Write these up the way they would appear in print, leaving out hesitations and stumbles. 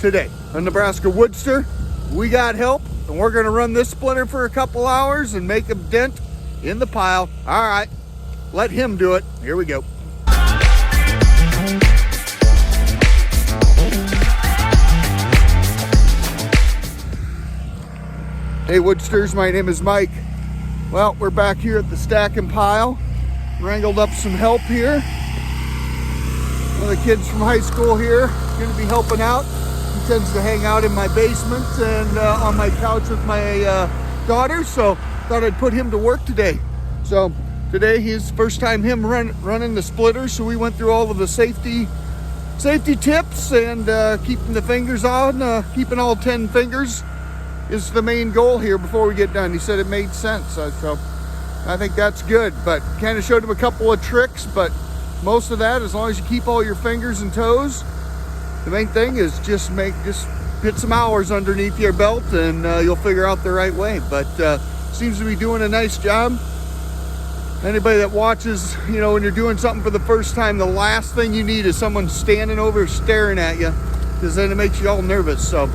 today. A Nebraska WoodSTR, we got help, and we're gonna run this splitter for a couple hours and make a dent in the pile. All right, let him do it. Here we go. Hey WoodSTRs, my name is Mike. Well, we're back here at the stack and pile. Wrangled up some help here. One of the kids from high school here is going to be helping out. He tends to hang out in my basement and on my couch with my daughter, so thought I'd put him to work today. So today his first time him running the splitter, so we went through all of the safety tips and keeping the fingers on, keeping all 10 fingers is the main goal here before we get done. He said it made sense, so I think that's good, but kind of showed him a couple of tricks, but most of that, as long as you keep all your fingers and toes, the main thing is just put some hours underneath your belt and you'll figure out the right way. But seems to be doing a nice job. Anybody that watches, you know, when you're doing something for the first time, the last thing you need is someone standing over staring at you, because then it makes you all nervous. So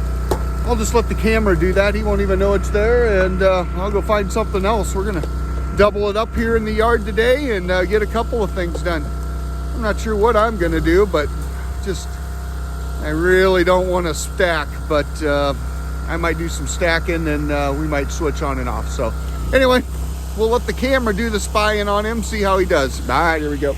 I'll just let the camera do that. He won't even know it's there, and I'll go find something else. We're gonna double it up here in the yard today and get a couple of things done. I'm not sure what I'm gonna do, but I really don't want to stack, but I might do some stacking and we might switch on and off. So anyway, we'll let the camera do the spying on him, see how he does. All right, here we go.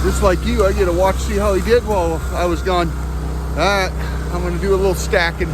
Just like you, I get to watch, see how he did while I was gone. All right, I'm gonna do a little stacking.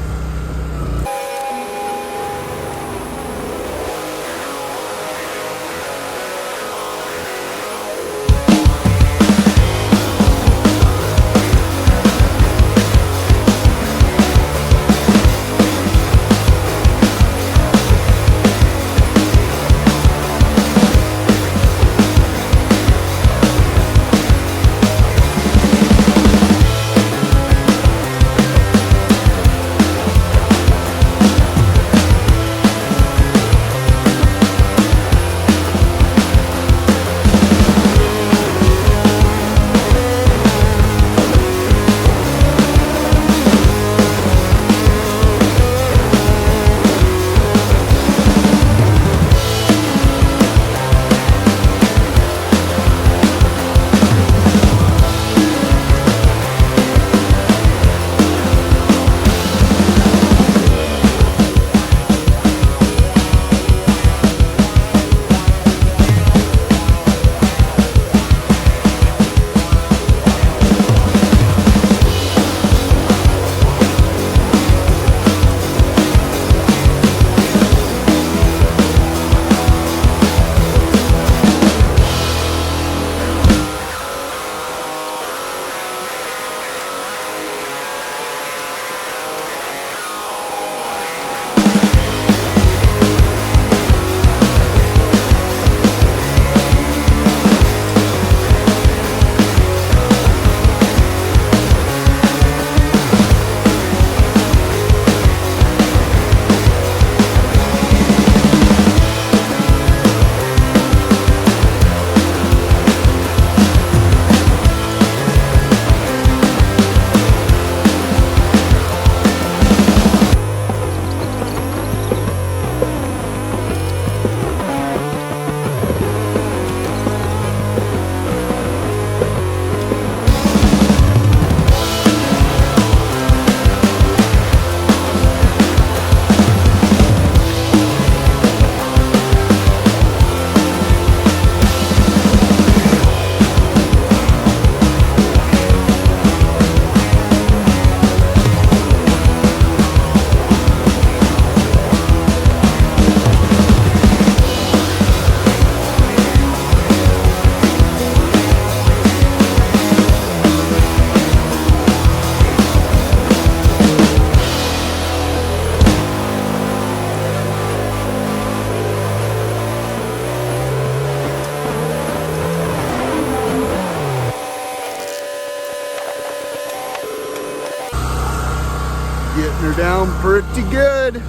Getting her down pretty good.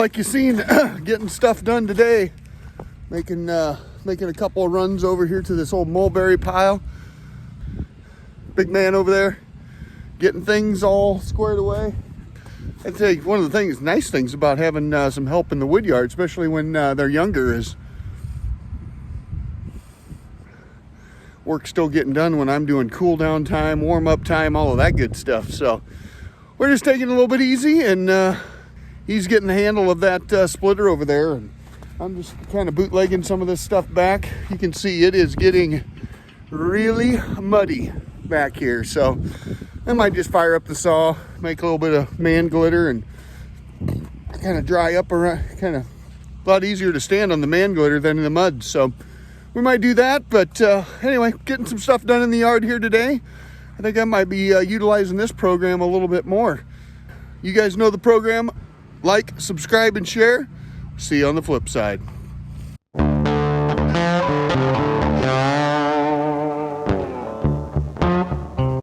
like you seen, getting stuff done today. Making a couple of runs over here to this old mulberry pile. Big man over there getting things all squared away. I'd say one of the nice things about having some help in the Woodyard, especially when they're younger, is work's still getting done when I'm doing cool down time, warm up time, all of that good stuff. So we're just taking it a little bit easy, and he's getting the handle of that splitter over there, and I'm just kind of bootlegging some of this stuff back. You can see it is getting really muddy back here, so I might just fire up the saw, make a little bit of man glitter, and kind of dry up around. Kind of a lot easier to stand on the man glitter than in the mud, so we might do that. But anyway, getting some stuff done in the yard here today. I think I might be utilizing this program a little bit more. You guys know the program. Like, subscribe, and share. See you on the flip side.